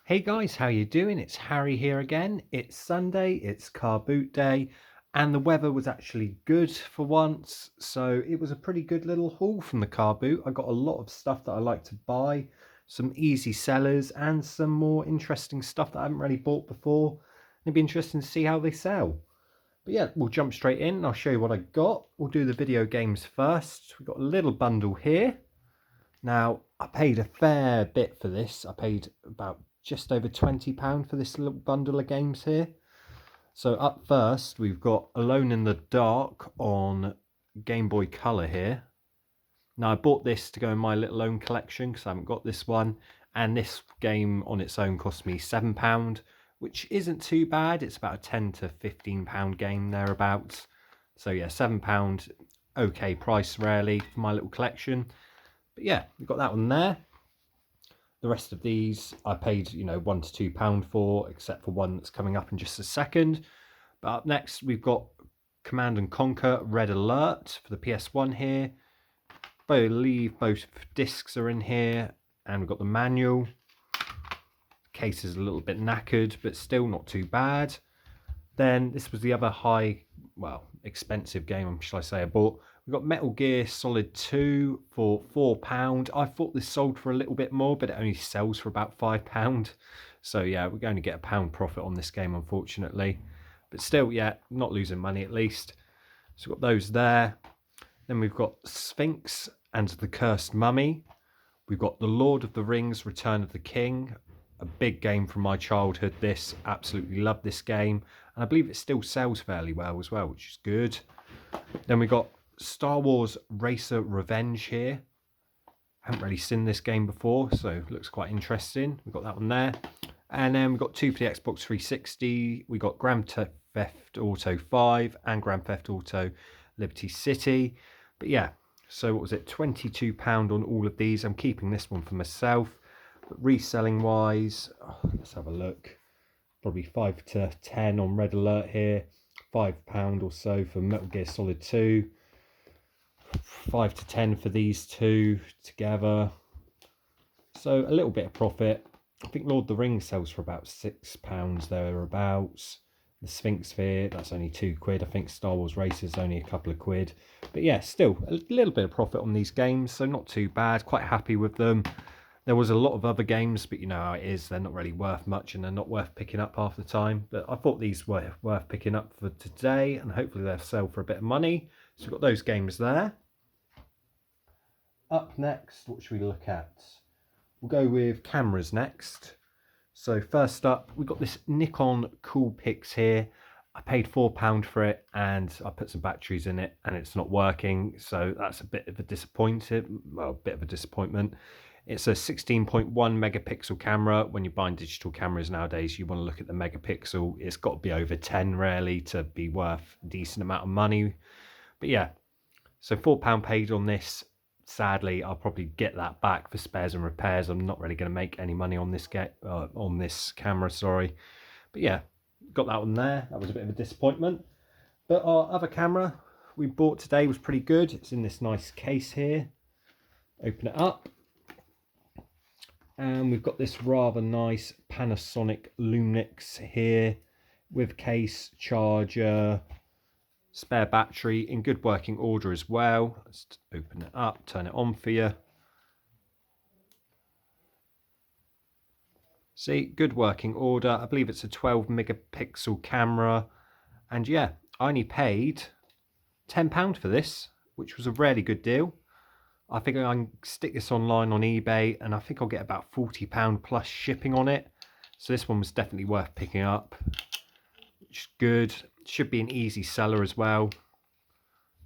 Hey guys, how you doing? It's Harry here again. It's Sunday, it's car boot day, and the weather was actually good for once, so it was a pretty good little haul from the car boot. I got a lot of stuff that I like to buy, some easy sellers, and some more interesting stuff that I haven't really bought before. It'd be interesting to see how they sell. But yeah, we'll jump straight in and I'll show you what I got. We'll do the video games first. We've got a little bundle here. Now, I paid a fair bit for this. I paid about just over £20 for this little bundle of games here. So up first, we've got Alone in the Dark on Game Boy Color here. Now, I bought this to go in my little own collection because I haven't got this one. And this game on its own cost me £7, which isn't too bad. It's about a £10 to £15 game thereabouts. So yeah, £7, okay price really for my little collection. But yeah, we've got that one there. The rest of these I paid, £1 to £2 for, except for one that's coming up in just a second. But up next, we've got Command and Conquer Red Alert for the PS1 here. I believe both discs are in here, and we've got the manual. The case is a little bit knackered, but still not too bad. Then this was the other expensive game, shall I say, I bought. We've got Metal Gear Solid 2 for £4. I thought this sold for a little bit more, but it only sells for about £5. So yeah, we're going to get £1 profit on this game, unfortunately. But still, yeah, not losing money at least. So we've got those there. Then we've got Sphinx and the Cursed Mummy. We've got The Lord of the Rings, Return of the King. A big game from my childhood, this. Absolutely love this game. And I believe it still sells fairly well as well, which is good. Then we got Star Wars Racer Revenge here. Haven't really seen this game before, so it looks quite interesting. We've got that one there. And then we've got two for the Xbox 360. We got Grand Theft Auto 5 and Grand Theft Auto Liberty City. But yeah, so what was it? £22 on all of these. I'm keeping this one for myself. But reselling wise, let's have a look. Probably 5 to 10 on Red Alert here. £5 or so for Metal Gear Solid 2. 5 to 10 for these two together. So a little bit of profit. I think Lord of the Rings sells for about £6 thereabouts. The Sphinx Sphere, that's only £2. I think Star Wars Racer's only a couple of quid. But yeah, still a little bit of profit on these games, so not too bad. Quite happy with them. There was a lot of other games, but you know how it is. They're not really worth much and they're not worth picking up half the time. But I thought these were worth picking up for today, and hopefully they'll sell for a bit of money. So we've got those games there. Up next, what should we look at? We'll go with cameras next. So first up, we've got this Nikon Coolpix here. I paid £4 for it and I put some batteries in it and it's not working. So that's a bit of a disappointment. It's a 16.1 megapixel camera. When you're buying digital cameras nowadays, you want to look at the megapixel. It's got to be over 10 really to be worth a decent amount of money. But yeah, so £4 paid on this. Sadly, I'll probably get that back for spares and repairs. I'm not really going to make any money on this camera, sorry. But yeah, got that one there. That was a bit of a disappointment. But our other camera we bought today was pretty good. It's in this nice case here. Open it up. And we've got this rather nice Panasonic Lumix here with case, charger, spare battery in good working order as well. Let's open it up, turn it on for you. See, good working order. I believe it's a 12 megapixel camera. And yeah, I only paid £10 for this, which was a really good deal. I think I can stick this online on eBay and I think I'll get about £40 plus shipping on it. So this one was definitely worth picking up, which is good. Should be an easy seller as well.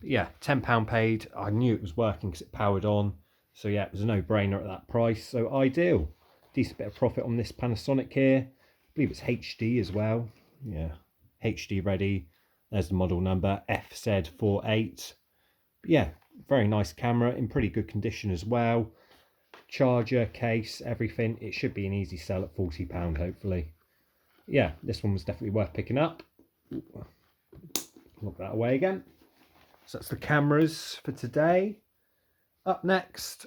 But yeah, £10 paid. I knew it was working because it powered on. So yeah, it was a no-brainer at that price. So ideal. Decent bit of profit on this Panasonic here. I believe it's HD as well. Yeah, HD ready. There's the model number, FZ48. But yeah, very nice camera in pretty good condition as well. Charger, case, everything. It should be an easy sell at £40 hopefully. Yeah, this one was definitely worth picking up. Lock that away again. So that's the cameras for today. Up next,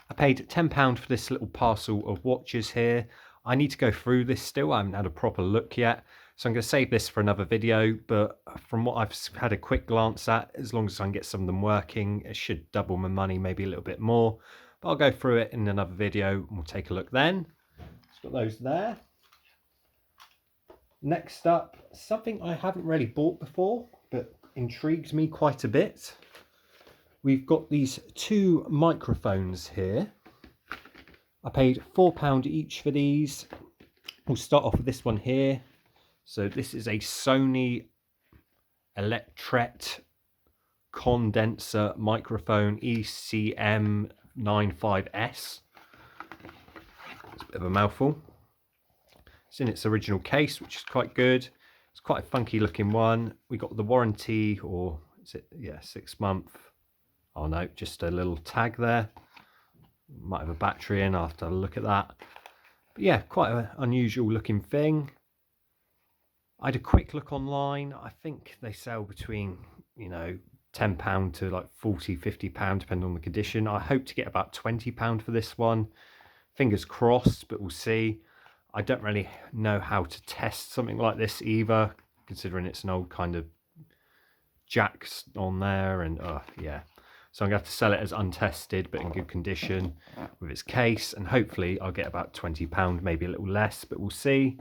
I paid £10 for this little parcel of watches here. I need to go through this still. I haven't had a proper look yet. So I'm going to save this for another video. But from what I've had a quick glance at, as long as I can get some of them working, it should double my money, maybe a little bit more. But I'll go through it in another video and we'll take a look then. It's got those there. Next up, something I haven't really bought before, but intrigues me quite a bit. We've got these two microphones here. I paid £4 each for these. We'll start off with this one here. So this is a Sony Electret condenser microphone ECM95S. It's a bit of a mouthful. It's in its original case, which is quite good. It's quite a funky looking one. We got the warranty, or is it, yeah, 6 month. Oh no, just a little tag there. Might have a battery in, I'll have to have a look at that. But yeah, quite an unusual looking thing. I had a quick look online. I think they sell between, you know, £10 to like £40–50 depending on the condition. I hope to get about £20 for this one. Fingers crossed, but we'll see. I don't really know how to test something like this either, considering it's an old kind of jacks on there, and yeah. So I'm going to have to sell it as untested but in good condition with its case, and hopefully I'll get about £20, maybe a little less, but we'll see.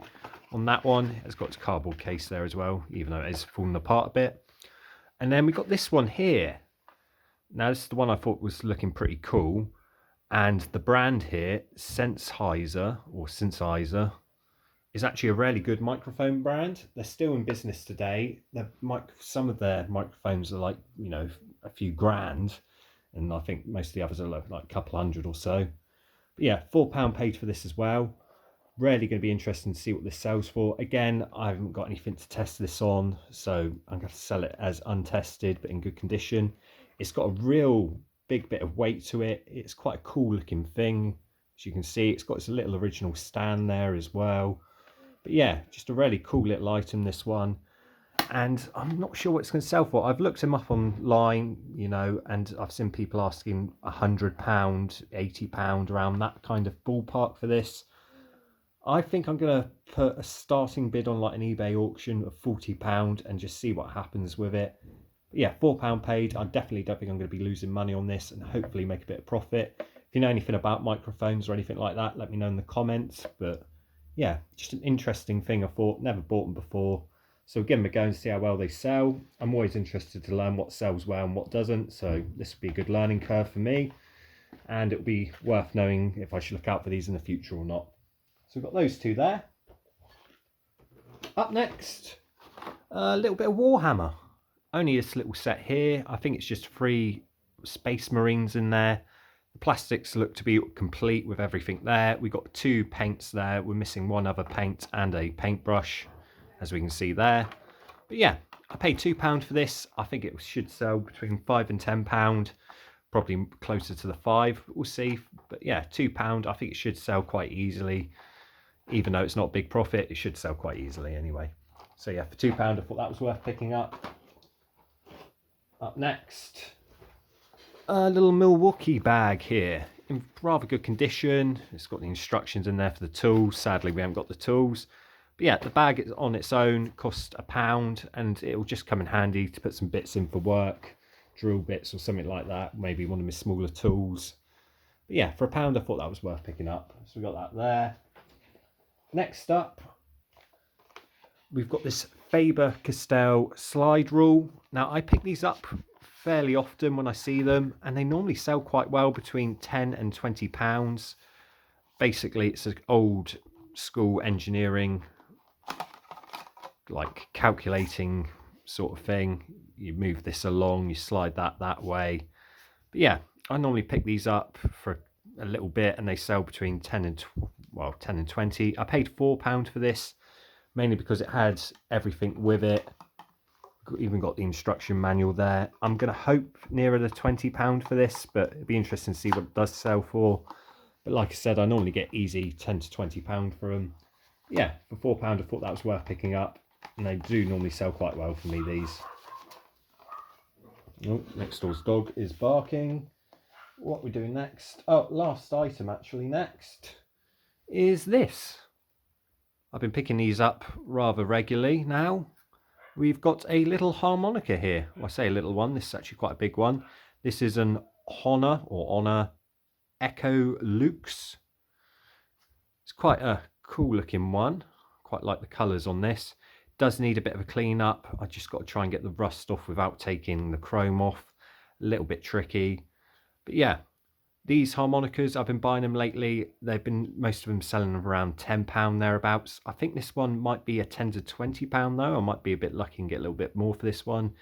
On that one, it's got its cardboard case there as well, even though it is falling apart a bit. And then we got this one here. Now this is the one I thought was looking pretty cool. And the brand here, Sennheiser, is actually a really good microphone brand. They're still in business today. Some of their microphones are like, you know, a few grand. And I think most of the others are like a couple hundred or so. But yeah, £4 paid for this as well. Really going to be interesting to see what this sells for. Again, I haven't got anything to test this on, so I'm going to sell it as untested but in good condition. It's got a real big bit of weight to it. It's quite a cool looking thing. As you can see, it's got its little original stand there as well. But yeah, just a really cool little item, this one. And I'm not sure what it's going to sell for. I've looked them up online, you know, and I've seen people asking £100, £80, around that kind of ballpark for this. I think I'm going to put a starting bid on like an eBay auction of £40 and just see what happens with it. But yeah, £4 paid. I definitely don't think I'm going to be losing money on this, and hopefully make a bit of profit. If you know anything about microphones or anything like that, let me know in the comments. But yeah, just an interesting thing. I thought, never bought them before. So give them a go and see how well they sell. I'm always interested to learn what sells well and what doesn't. So this will be a good learning curve for me. And it'll be worth knowing if I should look out for these in the future or not. So we've got those two there. Up next, a little bit of Warhammer. Only this little set here. I think it's just 3 Space Marines in there. The plastics look to be complete with everything there. We've got 2 paints there. We're missing 1 other paint and a paintbrush, as we can see there. But yeah, I paid £2 for this. I think it should sell between £5 and £10. Probably closer to the 5. We'll see. But yeah, £2. I think it should sell quite easily. Even though it's not a big profit, it should sell quite easily anyway. So yeah, for £2, I thought that was worth picking up. Up next, a little Milwaukee bag here, in rather good condition. It's got the instructions in there for the tools. Sadly, we haven't got the tools. But yeah, the bag is on its own, cost £1, and it'll just come in handy to put some bits in for work, drill bits or something like that, maybe one of my smaller tools. But yeah, for £1, I thought that was worth picking up. So we got that there. Next up, we've got this Faber Castell slide rule. Now, I pick these up fairly often when I see them, and they normally sell quite well between £10 and £20. Basically, it's an old school engineering, like calculating sort of thing. You move this along, you slide that way. But yeah, I normally pick these up for a little bit, and they sell between 10 and 20. I paid £4 for this, mainly because it had everything with it. Even got the instruction manual there. I'm going to hope nearer the £20 for this, but it'd be interesting to see what it does sell for. But like I said, I normally get easy £10 to £20 for them. Yeah, for £4 I thought that was worth picking up, and they do normally sell quite well for me, these. Oh, next door's dog is barking. What we're doing next, oh, last item actually next, is this. I've been picking these up rather regularly now. We've got a little harmonica here. Well, I say a little one, this is actually quite a big one. This is an Honor Echo Lux. It's quite a cool looking one. Quite like the colours on this. Does need a bit of a clean up. I just got to try and get the rust off without taking the chrome off. A little bit tricky. But yeah, these harmonicas, I've been buying them lately. They've been, most of them selling around £10 thereabouts. I think this one might be a £10 to £20 though. I might be a bit lucky and get a little bit more for this one.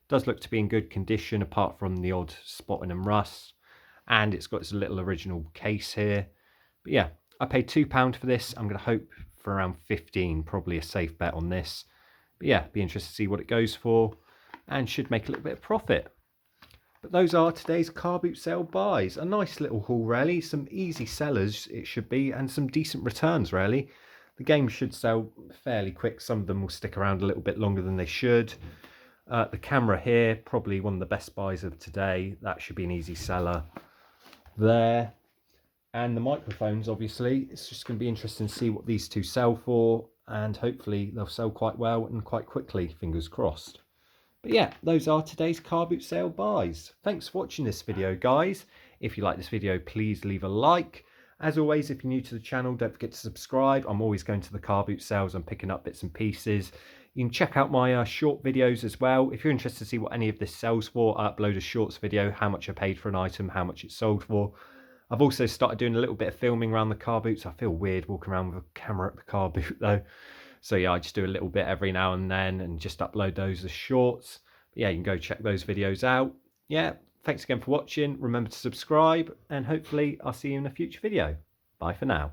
Does look to be in good condition apart from the odd spotting and rust. And it's got its little original case here. But yeah, I paid £2 for this. I'm going to hope for around 15, probably a safe bet on this. But yeah, be interested to see what it goes for and should make a little bit of profit. But those are today's car boot sale buys. A nice little haul really, some easy sellers it should be, and some decent returns really. The game should sell fairly quick. Some of them will stick around a little bit longer than they should. The camera here, probably one of the best buys of today. That should be an easy seller there. And the microphones, obviously, it's just going to be interesting to see what these two sell for, and hopefully they'll sell quite well and quite quickly, fingers crossed. But yeah, those are today's car boot sale buys. Thanks for watching this video, guys. If you like this video, please leave a like. As always, if you're new to the channel, don't forget to subscribe. I'm always going to the car boot sales and picking up bits and pieces. You can check out my short videos as well. If you're interested to see what any of this sells for, I upload a shorts video, how much I paid for an item, how much it sold for. I've also started doing a little bit of filming around the car boots. I feel weird walking around with a camera at the car boot though. So yeah, I just do a little bit every now and then and just upload those as shorts. But yeah, you can go check those videos out. Yeah, thanks again for watching. Remember to subscribe and hopefully I'll see you in a future video. Bye for now.